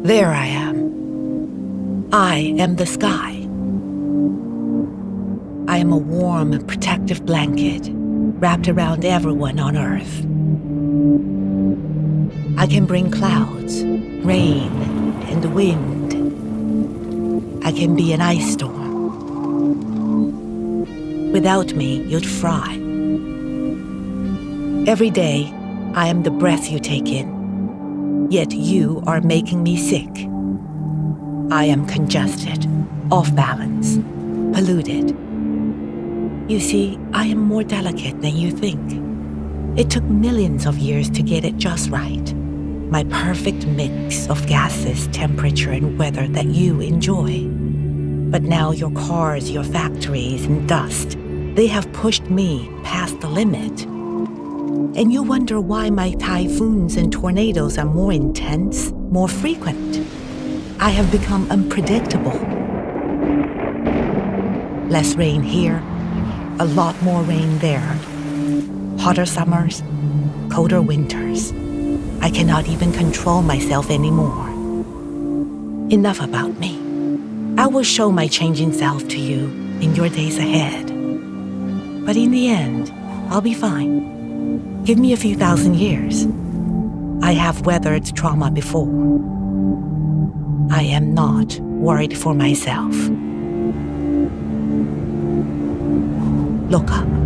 There I am. I am the sky. I am a warm, protective blanket wrapped around everyone on Earth. I can bring clouds, rain, and wind. I can be an ice storm. Without me, you'd fry. Every day, I am the breath you take in. Yet you are making me sick. I am congested, off balance, polluted. You see, I am more delicate than you think. It took millions of years to get it just right. My perfect mix of gases, temperature, and weather that you enjoy. But now your cars, your factories, and dust, they have pushed me past the limit. And you wonder why my typhoons and tornadoes are more intense, more frequent. I have become unpredictable. Less rain here, a lot more rain there. Hotter summers, colder winters. I cannot even control myself anymore. Enough about me. I will show my changing self to you in your days ahead. But in the end, I'll be fine. Give me a few thousand years. I have weathered trauma before. I am not worried for myself. Look up.